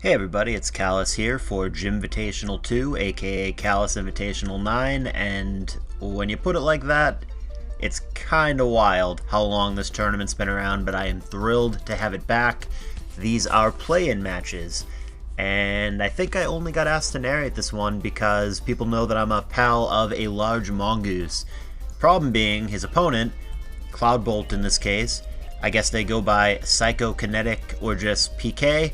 Hey everybody, it's Callus here for Jimvitational 2, aka Callus Invitational 9, and when you put it like that, it's kinda wild how long this tournament's been around, but I am thrilled to have it back. These are play-in matches, and I think I only got asked to narrate this one because people know that I'm a pal of alargemongoose. Problem being, his opponent, Cloudbolt in this case, I guess they go by Psychokinetic or just PK.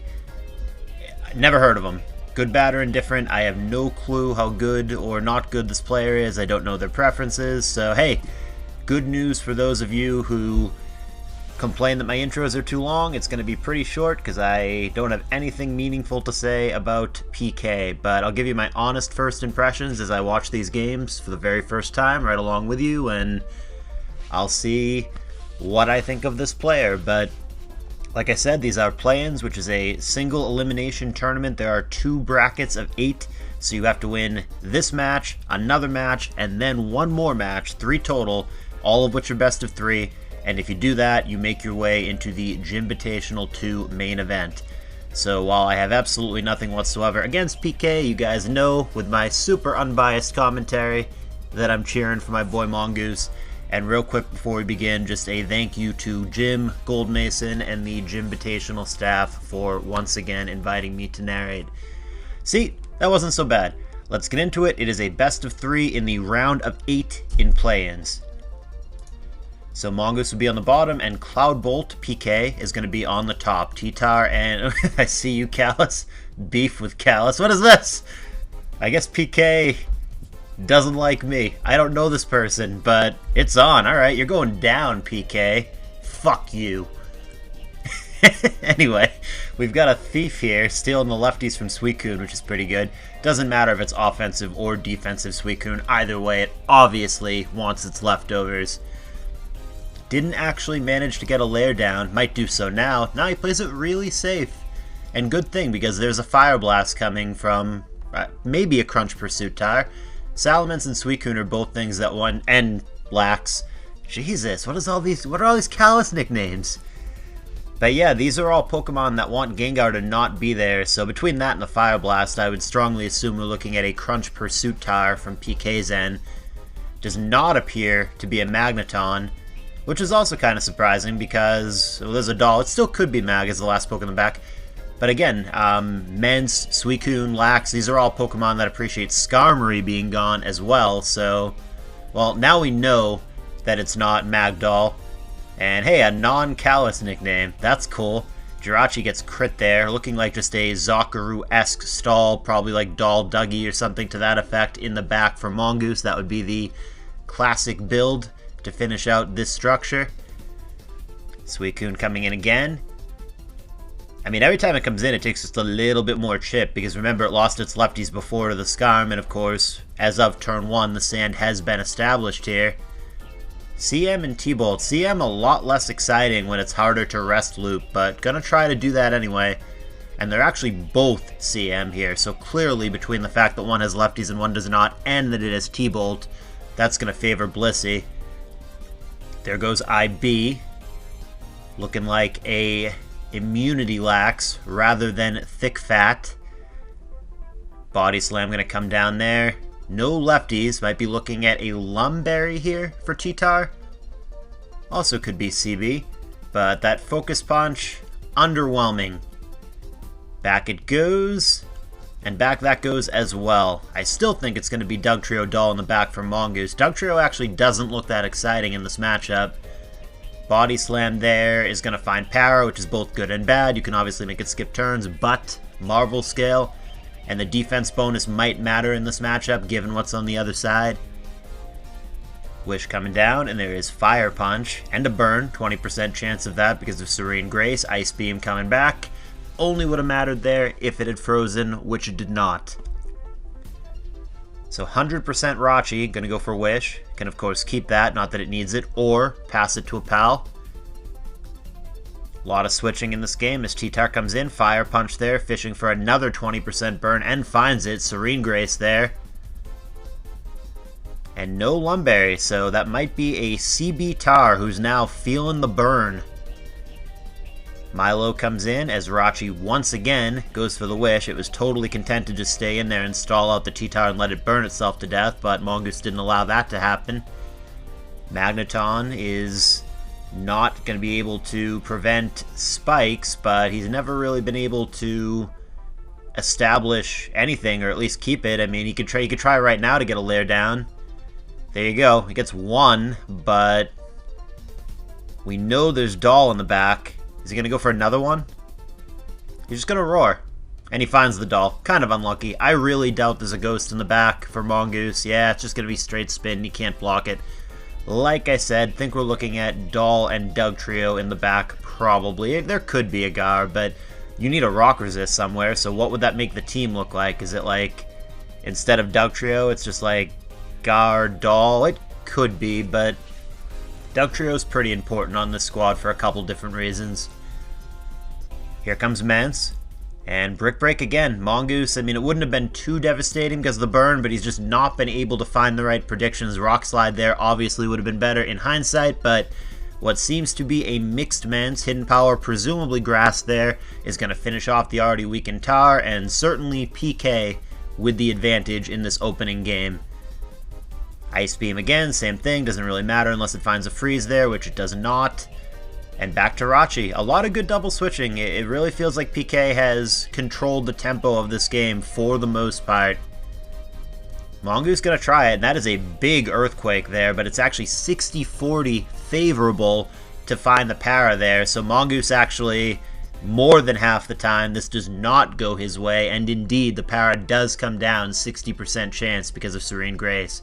Never heard of him. Good, bad, or indifferent. I have no clue how good or not good this player is. I don't know their preferences. So, hey, good news for those of you who complain that my intros are too long. It's going to be pretty short because I don't have anything meaningful to say about PK. But I'll give you my honest first impressions as I watch these games for the very first time right along with you. And I'll see what I think of this player. But like I said, these are play-ins, which is a single elimination tournament. There are 2 brackets of 8, so you have to win this match, another match, and then one more match, 3 total, all of which are best of 3. And if you do that, you make your way into the Jimvitational 2 main event. So while I have absolutely nothing whatsoever against PK, you guys know with my super unbiased commentary that I'm cheering for my boy Mongoose. And real quick before we begin, just a thank you to Jim Goldmason and the Jimvitational staff for once again inviting me to narrate. See, that wasn't so bad. Let's get into it. It is a best of 3 in the round of 8 in play-ins. So Mongoose will be on the bottom, and Cloudbolt, PK, is going to be on the top. T-Tar and... I see you, Callus. Beef with Callus. What is this? I guess PK doesn't like me. I don't know this person, but it's on. Alright, you're going down, PK. Fuck you. Anyway, we've got a Thief here, stealing the lefties from Suicune, which is pretty good. Doesn't matter if it's offensive or defensive Suicune. Either way, it obviously wants its leftovers. Didn't actually manage to get a lair down. Might do so now. Now he plays it really safe. And good thing, because there's a Fire Blast coming from maybe a Crunch Pursuit Tire. Salamence and Suicune are both things that one, and Lax. Jesus, what are all these Callus nicknames? But yeah, these are all Pokemon that want Gengar to not be there, so between that and the Fire Blast, I would strongly assume we're looking at a Crunch Pursuit Tire from PK's end. Does not appear to be a Magneton, which is also kind of surprising because, well, there's a doll. It still could be Mag as the last Pokemon in the back. But again, Mence, Suicune, Lax, these are all Pokemon that appreciate Skarmory being gone as well, so, well, now we know that it's not Magdoll. And hey, a non-Callus nickname, that's cool. Jirachi gets crit there, looking like just a Zakaru-esque stall, probably like Doll Dougie or something to that effect in the back for Mongoose. That would be the classic build to finish out this structure. Suicune coming in again. I mean, every time it comes in, it takes just a little bit more chip, because remember, it lost its lefties before to the Skarm, and of course, as of turn 1, the sand has been established here. CM and T-Bolt. CM a lot less exciting when it's harder to rest loop, but gonna try to do that anyway. And they're actually both CM here, so clearly between the fact that one has lefties and one does not, and that it has T-Bolt, that's gonna favor Blissey. There goes IB, looking like a Immunity Lax rather than Thick Fat. Body Slam gonna come down there. No lefties. Might be looking at a Lumberry here for T-Tar. Also could be CB. But that Focus Punch, underwhelming. Back it goes. And back that goes as well. I still think it's going to be Dugtrio Doll in the back for Mongoose. Dugtrio actually doesn't look that exciting in this matchup. Body Slam there is going to find power, which is both good and bad. You can obviously make it skip turns, but Marvel Scale and the defense bonus might matter in this matchup, given what's on the other side. Wish coming down, and there is Fire Punch and a Burn. 20% chance of that because of Serene Grace. Ice Beam coming back. Only would have mattered there if it had frozen, which it did not. So 100% Rachi, gonna go for Wish. Can of course keep that, not that it needs it, or pass it to a pal. A lot of switching in this game as T-Tar comes in. Fire Punch there, fishing for another 20% burn, and finds it. Serene Grace there. And no Lumberry, so that might be a CB Tar who's now feeling the burn. Milo comes in as Rachi once again goes for the wish. It was totally content to just stay in there and stall out the T-Tower and let it burn itself to death, but Mongoose didn't allow that to happen. Magneton is not going to be able to prevent spikes, but he's never really been able to establish anything, or at least keep it. I mean, he could try right now to get a lair down. There you go. He gets one, but we know there's Doll in the back. Is he going to go for another one? He's just going to roar. And he finds the Doll. Kind of unlucky. I really doubt there's a ghost in the back for Mongoose. Yeah, it's just going to be straight spin. He can't block it. Like I said, think we're looking at Doll and Dugtrio in the back, probably. There could be a Gar, but you need a Rock Resist somewhere, so what would that make the team look like? Is it like, instead of Dugtrio, it's just like Gar, Doll? It could be, but Dugtrio's pretty important on this squad for a couple different reasons. Here comes Mance, and Brick Break again. Mongoose, I mean, it wouldn't have been too devastating because of the burn, but he's just not been able to find the right predictions. Rock Slide there obviously would have been better in hindsight, but what seems to be a mixed Mance, Hidden Power, presumably Grass there, is going to finish off the already weakened Tar, and certainly PK with the advantage in this opening game. Ice Beam again, same thing, doesn't really matter unless it finds a freeze there, which it does not. And back to Rachi. A lot of good double switching. It really feels like PK has controlled the tempo of this game for the most part. Mongoose gonna try it, and that is a big Earthquake there, but it's actually 60-40 favorable to find the para there, so Mongoose actually, more than half the time, this does not go his way, and indeed, the para does come down 60% chance because of Serene Grace.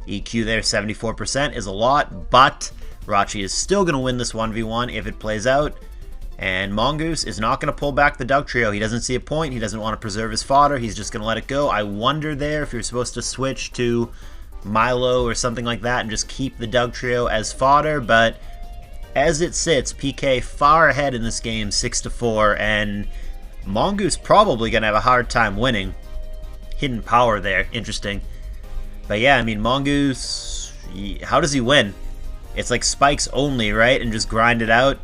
EQ there, 74% is a lot, but Rachi is still going to win this 1v1 if it plays out, and Mongoose is not going to pull back the Dugtrio. He doesn't see a point, he doesn't want to preserve his fodder, he's just going to let it go. I wonder there if you're supposed to switch to Milo or something like that and just keep the Dugtrio as fodder, but as it sits, PK far ahead in this game, 6-4, and Mongoose probably going to have a hard time winning. Hidden Power there, interesting. But yeah, I mean, Mongoose, how does he win? It's like spikes only, right? And just grind it out.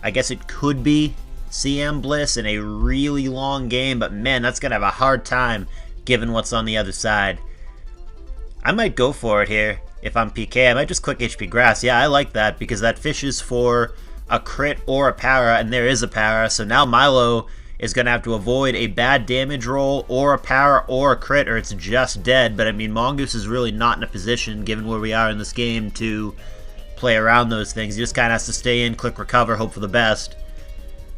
I guess it could be CM Bliss in a really long game, but man, that's going to have a hard time given what's on the other side. I might go for it here if I'm PK. I might just click HP Grass. Yeah, I like that because that fishes for a crit or a para, and there is a para. So now Milo is going to have to avoid a bad damage roll or a para or a crit, or it's just dead. But I mean, Mongoose is really not in a position, given where we are in this game, to play around those things. He just kind of has to stay in, click recover, hope for the best.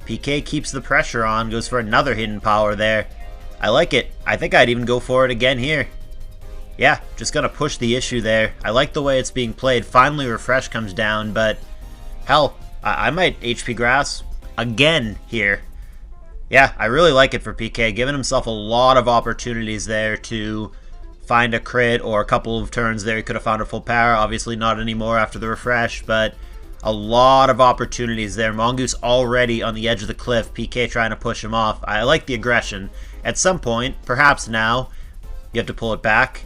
PK keeps the pressure on, goes for another Hidden Power there. I like it. I think I'd even go for it again here. Yeah, just going to push the issue there. I like the way it's being played. Finally, Refresh comes down, but hell, I might HP Grass again here. Yeah, I really like it for PK, giving himself a lot of opportunities there to find a crit, or a couple of turns there he could have found a full para. Obviously not anymore after the refresh, but a lot of opportunities there. Mongoose already on the edge of the cliff, PK trying to push him off. I like the aggression. At some point, perhaps now, you have to pull it back.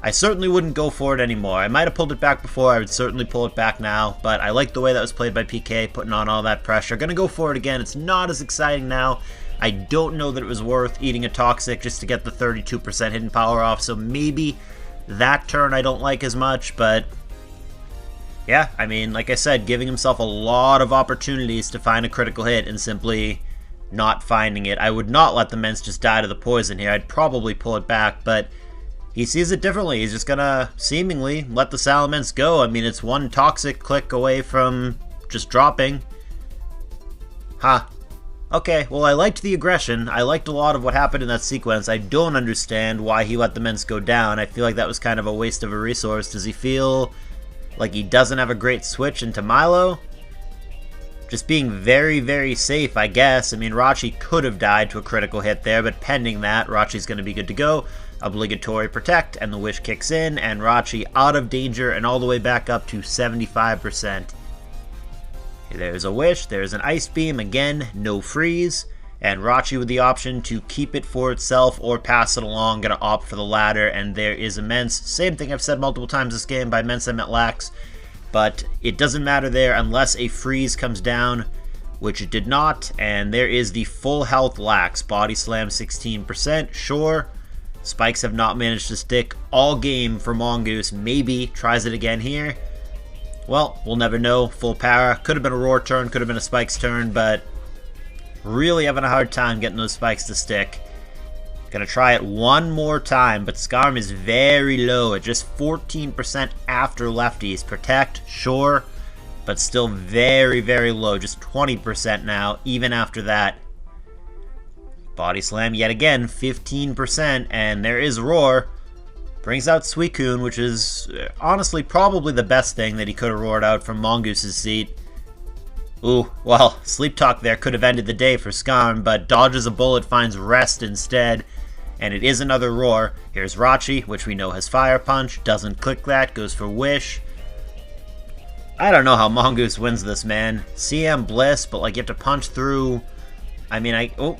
I certainly wouldn't go for it anymore. I might have pulled it back before, I would certainly pull it back now, but I like the way that was played by PK, putting on all that pressure. Gonna go for it again. It's not as exciting now. I don't know that it was worth eating a Toxic just to get the 32% Hidden Power off, so maybe that turn I don't like as much, but yeah, I mean, like I said, giving himself a lot of opportunities to find a critical hit and simply not finding it. I would not let the Mence just die to the poison here. I'd probably pull it back, but he sees it differently. He's just gonna seemingly let the Salamence go. I mean, it's one Toxic click away from just dropping. Huh. Okay, well, I liked the aggression. I liked a lot of what happened in that sequence. I don't understand why he let the Mence go down. I feel like that was kind of a waste of a resource. Does he feel like he doesn't have a great switch into Milo? Just being very, very safe, I guess. I mean, Rachi could have died to a critical hit there, but pending that, Rachi's going to be good to go. Obligatory Protect, and the Wish kicks in, and Rachi out of danger and all the way back up to 75%. There's a Wish, there's an Ice Beam, again, no freeze, and Rachi with the option to keep it for itself or pass it along, gonna opt for the latter, and there is Immense. Same thing I've said multiple times this game, by Immense I meant Lax, but it doesn't matter there unless a freeze comes down. which it did not, and there is the full health lax. Body slam 16%, sure. Spikes have not managed to stick all game for Mongoose. Maybe tries it again here. Well, we'll never know. Full para. Could have been a roar turn, could have been a spikes turn, but really having a hard time getting those spikes to stick. Gonna try it one more time, but Skarm is very low at just 14% after lefties. Protect, sure, but still very, very low. Just 20% now, even after that. Body slam yet again, 15%, and there is roar. Brings out Suicune, which is honestly probably the best thing that he could have roared out from Mongoose's seat. Ooh, well, Sleep Talk there could have ended the day for Skarm, but dodges a bullet, finds rest instead, and it is another roar. Here's Rachi, which we know has Fire Punch, doesn't click that, goes for Wish. I don't know how Mongoose wins this, man. CM Bliss, but like you have to punch through... I mean, hold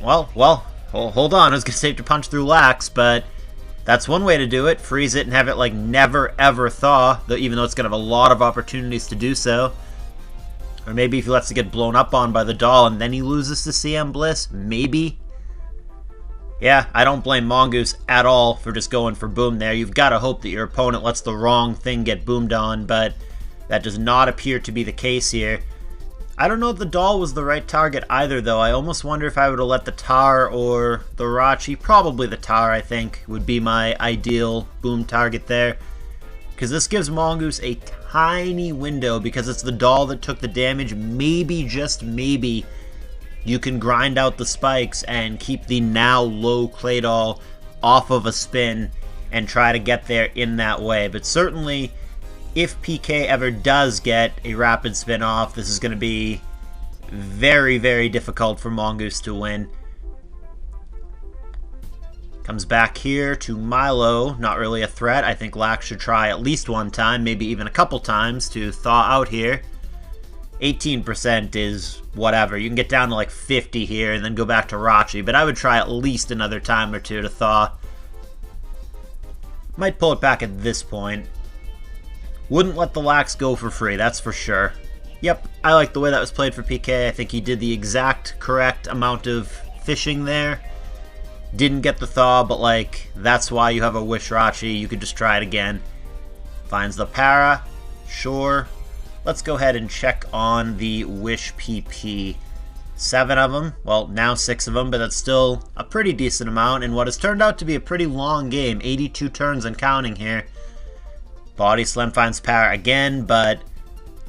on, I was going to say to punch through Lax, but that's one way to do it. Freeze it and have it like never ever thaw, though, even though it's going to have a lot of opportunities to do so. Or maybe if he lets it get blown up on by the doll and then he loses to CM Bliss, maybe. Yeah, I don't blame Mongoose at all for just going for boom there. You've got to hope that your opponent lets the wrong thing get boomed on, but that does not appear to be the case here. I don't know if the doll was the right target either, though. I almost wonder if I would have let the Tar or the Rachi. Probably the Tar, I think, would be my ideal boom target there. Because this gives Mongoose a tiny window, because it's the doll that took the damage. Maybe, just maybe, you can grind out the spikes and keep the now low Claydol off of a spin and try to get there in that way. But certainly, if PK ever does get a rapid spin off, this is going to be very, very difficult for Mongoose to win. Comes back here to Milo, not really a threat. I think Lax should try at least one time, maybe even a couple times to thaw out here. 18% is whatever. You can get down to like 50 here and then go back to Rachi, but I would try at least another time or two to thaw. Might pull it back at this point. Wouldn't let the Lax go for free, that's for sure. Yep, I like the way that was played for PK. I think he did the exact correct amount of fishing there. Didn't get the thaw, but like, that's why you have a Wish Rachi. You could just try it again. Finds the para, sure. Let's go ahead and check on the Wish PP. 7 of them, well now 6 of them, but that's still a pretty decent amount in what has turned out to be a pretty long game. 82 turns and counting here. Body Slam finds para again, but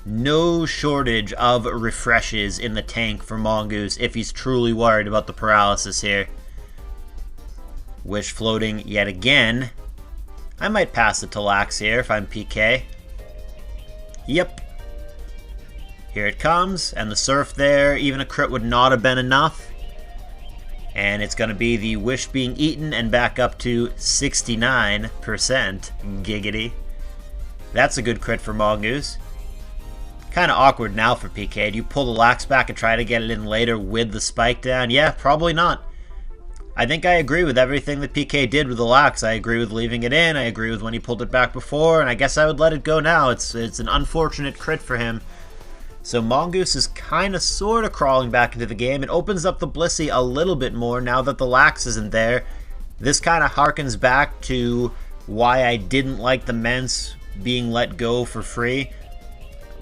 no shortage of refreshes in the tank for Mongoose if he's truly worried about the paralysis here. Wish floating yet again. I might pass it to Lax here if I'm PK. Yep. Here it comes, and the Surf there, even a crit would not have been enough. And it's going to be the Wish being eaten and back up to 69%. Giggity. That's a good crit for Mongoose. Kind of awkward now for PK. Do you pull the Lax back and try to get it in later with the spike down? Yeah, probably not. I think I agree with everything that PK did with the Lax. I agree with leaving it in. I agree with when he pulled it back before, and I guess I would let it go now. It's an unfortunate crit for him. So Mongoose is kind of sort of crawling back into the game. It opens up the Blissey a little bit more now that the Lax isn't there. This kind of harkens back to why I didn't like the Mence being let go for free.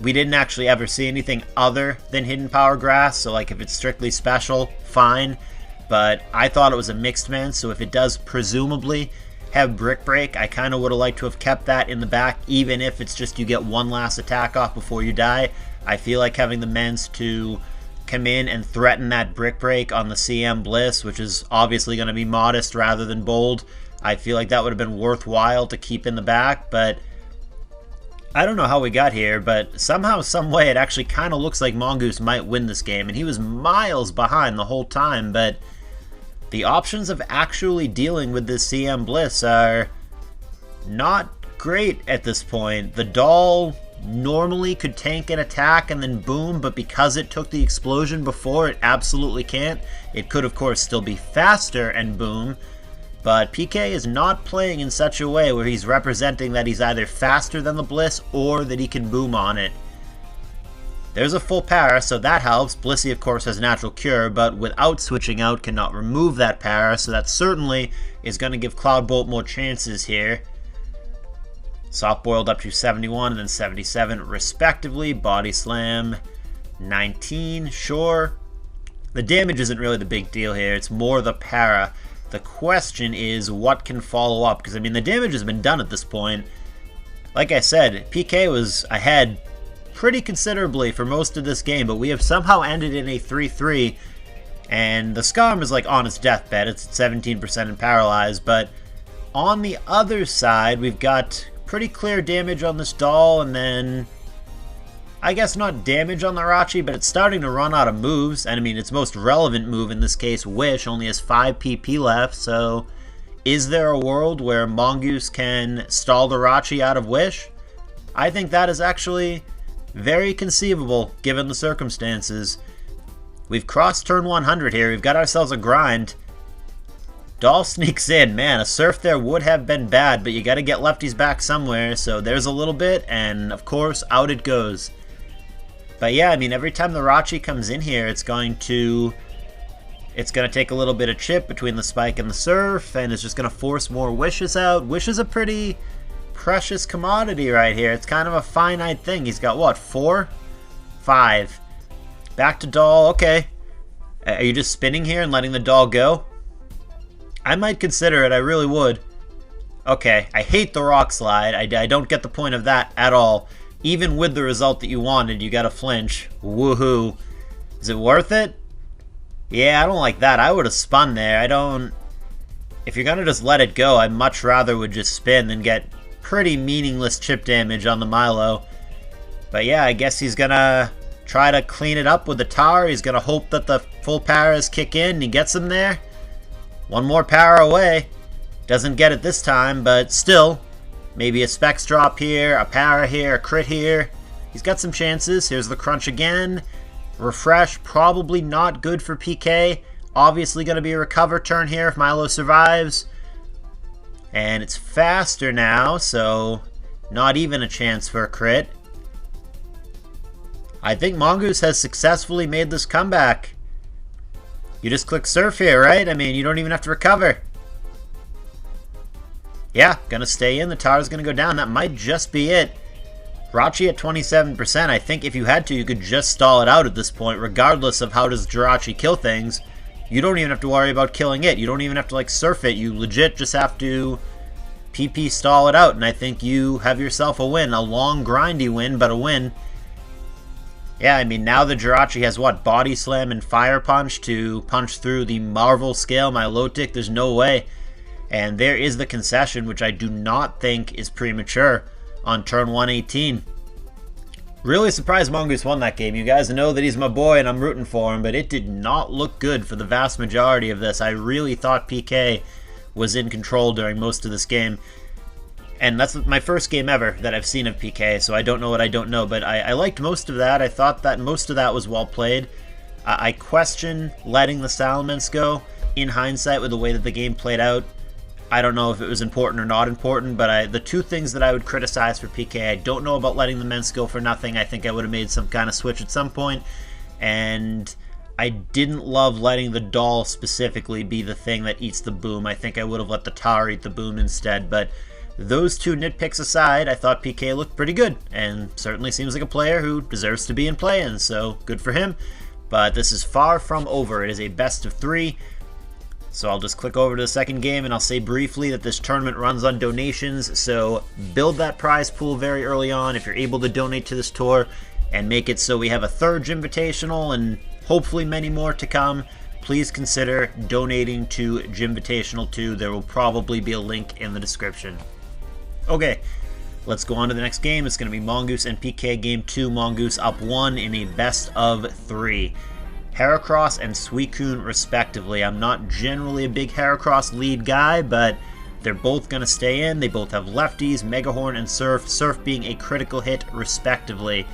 We didn't actually ever see anything other than Hidden Power Grass, so like if it's strictly special, fine. But I thought it was a mixed Mence, so if it does presumably have Brick Break, I kind of would have liked to have kept that in the back, even if it's just you get one last attack off before you die. I feel like having the Mence to come in and threaten that Brick Break on the CM Bliss, which is obviously going to be modest rather than bold, I feel like that would have been worthwhile to keep in the back, but I don't know how we got here, but somehow, some way, it actually kind of looks like Mongoose might win this game, and he was miles behind the whole time, but the options of actually dealing with this CM Bliss are not great at this point. The doll normally could tank an attack and then boom, but because it took the explosion before, it absolutely can't. It could, of course, still be faster and boom, but PK is not playing in such a way where he's representing that he's either faster than the Bliss or that he can boom on it. There's a full para, so that helps. Blissey, of course, has Natural Cure, but without switching out, cannot remove that para, so that certainly is going to give Cloud Bolt more chances here. Soft Boiled up to 71 and then 77, respectively. Body Slam, 19, sure. The damage isn't really the big deal here. It's more the para. The question is what can follow up, because, I mean, the damage has been done at this point. Like I said, PK was ahead pretty considerably for most of this game, but we have somehow ended in a 3-3, and the Skarm is like on its deathbed. It's at 17% and paralyzed, but on the other side, we've got pretty clear damage on this doll, and then I guess not damage on the Rachi, but it's starting to run out of moves. And I mean, its most relevant move in this case, Wish, only has 5 PP left, so is there a world where Mongoose can stall the Rachi out of Wish? I think that is actually very conceivable, given the circumstances. We've crossed turn 100 here. We've got ourselves a grind. Doll sneaks in. Man, a Surf there would have been bad, but you got to get lefties back somewhere. So there's a little bit, and of course, out it goes. But yeah, I mean, every time the Rachi comes in here, it's going to take a little bit of chip between the Spike and the Surf, and it's just going to force more Wishes out. Wish is a pretty precious commodity right here. It's kind of a finite thing. He's got what, 4? 5. Back to doll. Okay. Are you just spinning here and letting the doll go? I might consider it. I really would. Okay. I hate the rock slide. I don't get the point of that at all. Even with the result that you wanted, you got to flinch. Woohoo. Is it worth it? Yeah, I don't like that. I would have spun there. I don't... If you're going to just let it go, I much rather would just spin than get pretty meaningless chip damage on the Milo. But yeah, I guess he's gonna try to clean it up with the Tar. He's gonna hope that the full paras kick in and he gets him there. One more para away. Doesn't get it this time, but still, maybe a Specs drop here, a para here, a crit here. He's got some chances. Here's the crunch again. Refresh, probably not good for PK. Obviously gonna be a recover turn here if Milo survives. And it's faster now, so not even a chance for a crit. I think Mongoose has successfully made this comeback. You just click Surf here, right? I mean, you don't even have to recover. Yeah, gonna stay in. The Tar's gonna go down. That might just be it. Rachi at 27%. I think if you had to, you could just stall it out at this point, regardless of how does Jirachi kill things. You don't even have to worry about killing it. You don't even have to, like, Surf it. You legit just have to PP stall it out, and I think you have yourself a win. A long, grindy win, but a win. Yeah, I mean, now the Jirachi has, what, Body Slam and Fire Punch to punch through the Marvel scale Milotic? There's no way. And there is the concession, which I do not think is premature on turn 118. Really surprised Mongoose won that game. You guys know that he's my boy and I'm rooting for him, but it did not look good for the vast majority of this. I really thought PK was in control during most of this game. And that's my first game ever that I've seen of PK, so I don't know what I don't know, but I liked most of that. I thought that most of that was well played. I question letting the Salamence go in hindsight with the way that the game played out. I don't know if it was important or not important, but the two things that I would criticize for PK, I don't know about letting the Mence go for nothing. I think I would have made some kind of switch at some point. And I didn't love letting the doll specifically be the thing that eats the boom. I think I would have let the Tar eat the boom instead. But those two nitpicks aside, I thought PK looked pretty good. And certainly seems like a player who deserves to be in play-in, so good for him. But this is far from over. It is a best of 3. So I'll just click over to the second game and I'll say briefly that this tournament runs on donations, so build that prize pool very early on if you're able to donate to this tour and make it so we have a third Jimvitational and hopefully many more to come. Please consider donating to Jimvitational 2. There will probably be a link in the description. Okay, let's go on to the next game. It's going to be Mongoose and PK Game 2. Mongoose up 1 in a best of 3. Heracross and Suicune respectively. I'm not generally a big Heracross lead guy, but they're both going to stay in. They both have lefties, Megahorn and Surf. Surf being a critical hit respectively.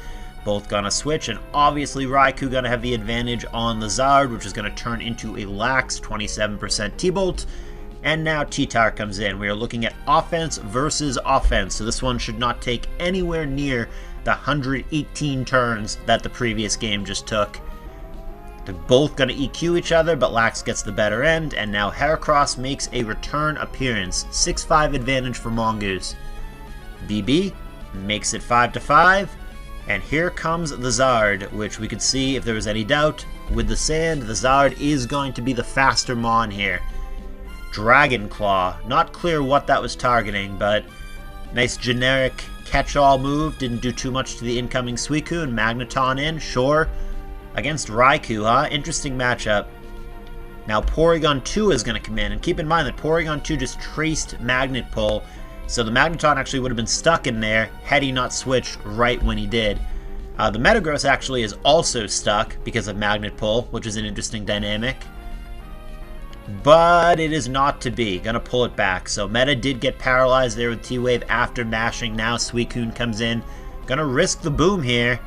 Both going to switch, and obviously Raikou going to have the advantage on the Zard, which is going to turn into a lax 27% T-Bolt. And now T-Tar comes in. We are looking at offense versus offense, so this one should not take anywhere near the 118 turns that the previous game just took. They're both going to EQ each other, but Lax gets the better end, and now Heracross makes a return appearance. 6-5 advantage for Mongoose. BB makes it 5-5, and here comes the Zard, which we could see, if there was any doubt, with the sand, the Zard is going to be the faster Mon here. Dragon Claw, not clear what that was targeting, but nice generic catch-all move, didn't do too much to the incoming Suicune. Magneton in, sure. Against Raikou, huh? Interesting matchup. Now Porygon 2 is going to come in, and keep in mind that Porygon 2 just traced Magnet Pull, so the Magneton actually would have been stuck in there had he not switched right when he did. The Metagross actually is also stuck because of Magnet Pull, which is an interesting dynamic. But it is not to be. Gonna pull it back. So Meta did get paralyzed there with T-Wave after mashing. Now Suicune comes in. Gonna risk the boom here.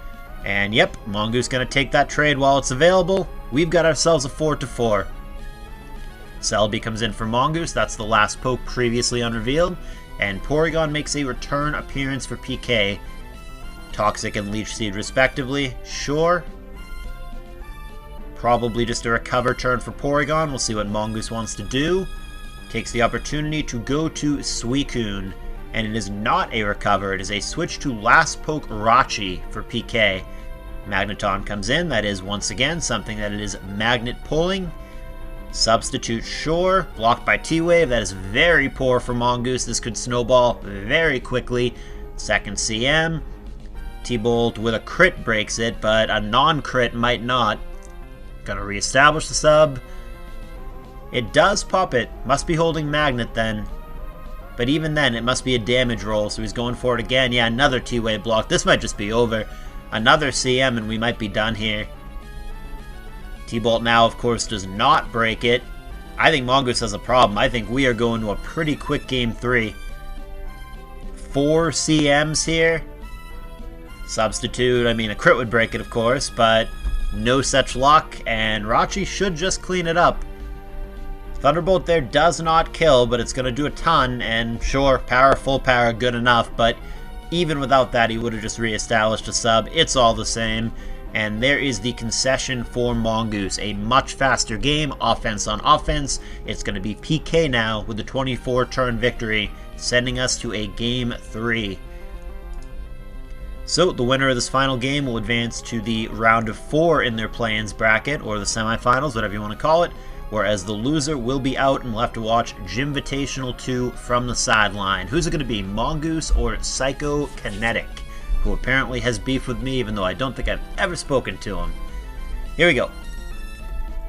And yep, Mongoose gonna take that trade while it's available. We've got ourselves a 4-4. Celebi comes in for Mongoose. That's the last poke previously unrevealed. And Porygon makes a return appearance for PK. Toxic and Leech Seed respectively. Sure. Probably just a recover turn for Porygon. We'll see what Mongoose wants to do. Takes the opportunity to go to Suicune. And it is not a recover. It is a switch to Last Poke Rachi for PK. Magneton comes in. That is once again something that it is magnet pulling. Substitute, sure. Blocked by T-Wave. That is very poor for Mongoose. This could snowball very quickly. Second CM. T-Bolt with a crit breaks it, but a non-crit might not. Gonna reestablish the sub. It does pop it. Must be holding Magnet then. But even then, it must be a damage roll, so he's going for it again. Yeah, another T-Wave block. This might just be over. Another CM and we might be done here. T-Bolt now, of course, does not break it. I think Mongoose has a problem. I think we are going to a pretty quick game 3. 4 CMs here. Substitute, I mean, a crit would break it, of course, but no such luck, and Rachi should just clean it up. Thunderbolt there does not kill, but it's going to do a ton, and sure, power, full power, good enough, but even without that, he would have just reestablished a sub. It's all the same, and there is the concession for Mongoose. A much faster game, offense on offense. It's going to be PK now with the 24-turn victory, sending us to a game 3. So, the winner of this final game will advance to the round of 4 in their play-ins bracket, or the semifinals, whatever you want to call it, whereas the loser will be out and will have to watch Jimvitational 2 from the sideline. Who's it going to be, Mongoose or Psychokinetic, who apparently has beef with me, even though I don't think I've ever spoken to him. Here we go.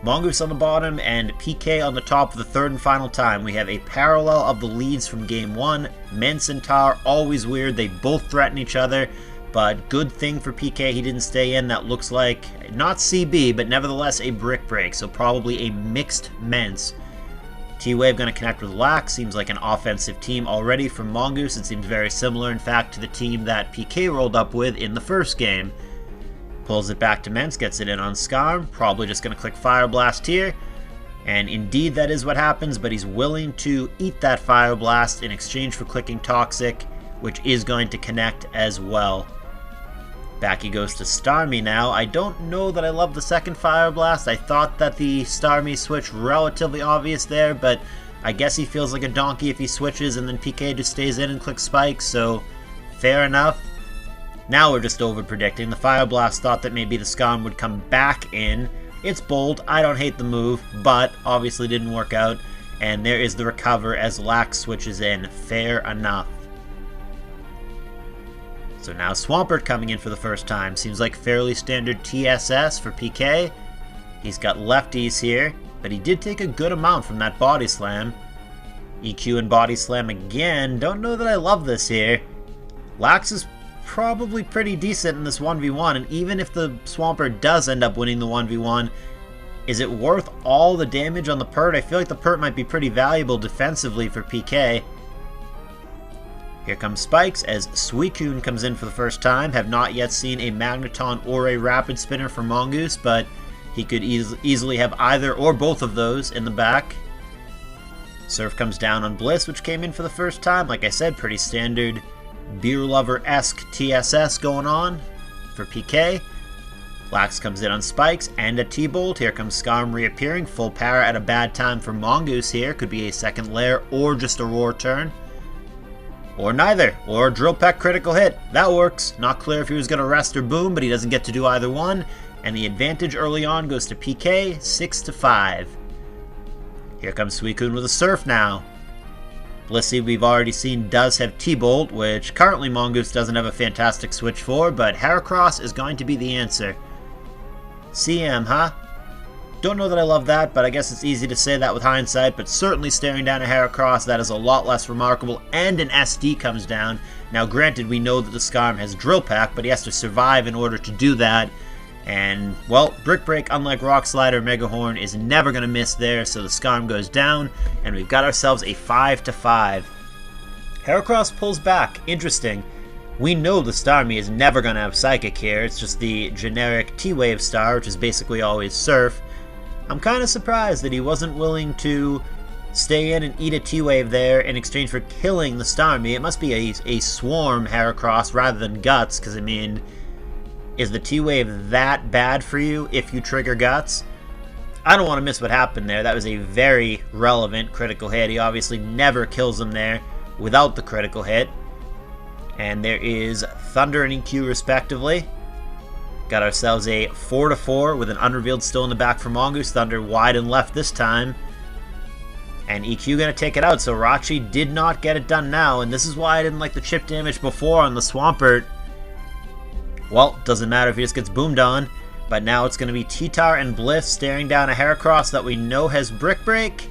Mongoose on the bottom and PK on the top for the third and final time. We have a parallel of the leads from Game 1. Menscentaur, always weird. They both threaten each other. But good thing for PK, he didn't stay in. That looks like, not CB, but nevertheless a brick break. So probably a mixed Mence. T-Wave going to connect with Lax. Seems like an offensive team already from Mongoose. It seems very similar, in fact, to the team that PK rolled up with in the first game. Pulls it back to Mence, gets it in on Skarm. Probably just going to click Fire Blast here. And indeed that is what happens, but he's willing to eat that Fire Blast in exchange for clicking Toxic, which is going to connect as well. Back he goes to Starmie now. I don't know that I love the second Fire Blast. I thought that the Starmie switch relatively obvious there, but I guess he feels like a donkey if he switches and then PK just stays in and clicks Spikes, so fair enough. Now we're just over-predicting. The Fire Blast thought that maybe the Skarm would come back in. It's bold. I don't hate the move, but obviously didn't work out. And there is the recover as Lax switches in. Fair enough. So now Swampert coming in for the first time. Seems like fairly standard TSS for PK. He's got lefties here, but he did take a good amount from that Body Slam. EQ and Body Slam again. Don't know that I love this here. Lax is probably pretty decent in this 1v1, and even if the Swampert does end up winning the 1v1, is it worth all the damage on the Pert? I feel like the Pert might be pretty valuable defensively for PK. Here comes Spikes as Suicune comes in for the first time. Have not yet seen a Magneton or a Rapid Spinner for Mongoose, but he could easily have either or both of those in the back. Surf comes down on Bliss, which came in for the first time. Like I said, pretty standard beer lover-esque TSS going on for PK. Lax comes in on spikes and a T-Bolt. Here comes Skarmory appearing. Full power at a bad time for Mongoose here. Could be a second lair or just a roar turn. Or neither. Or a Drill Peck critical hit. That works. Not clear if he was going to rest or boom, but he doesn't get to do either one. And the advantage early on goes to PK, 6-5. Here comes Suicune with a Surf now. Blissey, we've already seen, does have T-Bolt, which currently Mongoose doesn't have a fantastic switch for, but Heracross is going to be the answer. CM, huh? Don't know that I love that, but I guess it's easy to say that with hindsight, but certainly staring down a Heracross, that is a lot less remarkable, and an SD comes down. Now granted, we know that the Skarm has Drill Peck, but he has to survive in order to do that, and, well, Brick Break, unlike Rock Slide or Mega Horn, is never going to miss there, so the Skarm goes down, and we've got ourselves a 5-5. Heracross pulls back. Interesting. We know the Starmie is never going to have Psychic here. It's just the generic T-Wave star, which is basically always Surf. I'm kind of surprised that he wasn't willing to stay in and eat a T-Wave there in exchange for killing the Starmie. It must be a Swarm Heracross rather than Guts, because, I mean, is the T-Wave that bad for you if you trigger Guts? I don't want to miss what happened there. That was a very relevant critical hit. He obviously never kills him there without the critical hit. And there is Thunder and EQ respectively. Got ourselves a 4-4 with an unrevealed still in the back for Mongoose. Thunder wide and left this time. And EQ going to take it out, so Rachi did not get it done now. And this is why I didn't like the chip damage before on the Swampert. Well, doesn't matter if he just gets boomed on. But now it's going to be T-Tar and Bliss staring down a Heracross that we know has Brick Break.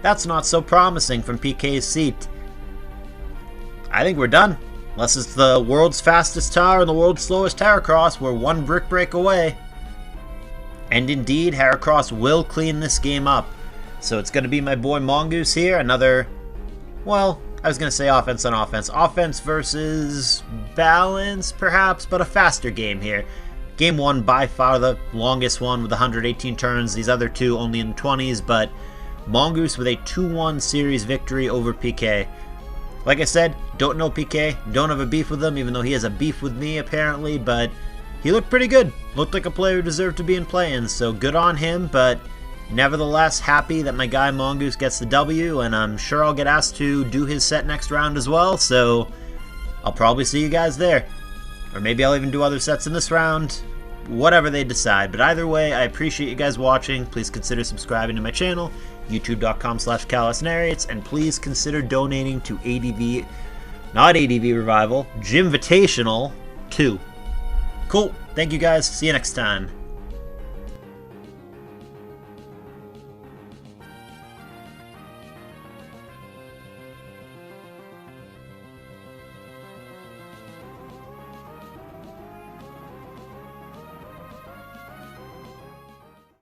That's not so promising from PK's seat. I think we're done. Unless it's the world's fastest Tar and the world's slowest Heracross, we're one Brick Break away. And indeed, Heracross will clean this game up. So it's going to be my boy Mongoose here. Another, well, I was going to say offense on offense. Offense versus balance, perhaps, but a faster game here. Game 1, by far the longest one with 118 turns. These other two only in the 20s, but Mongoose with a 2-1 series victory over PK. Like I said, don't know PK, don't have a beef with him, even though he has a beef with me apparently, but he looked pretty good. Looked like a player who deserved to be in play-ins, so good on him, but nevertheless happy that my guy Mongoose gets the W, and I'm sure I'll get asked to do his set next round as well, so I'll probably see you guys there. Or maybe I'll even do other sets in this round, whatever they decide. But either way, I appreciate you guys watching. Please consider subscribing to my channel, youtube.com/CallusNarrates, and please consider donating to ADV, not ADV Revival, Jimvitational 2. Cool. Thank you guys. See you next time.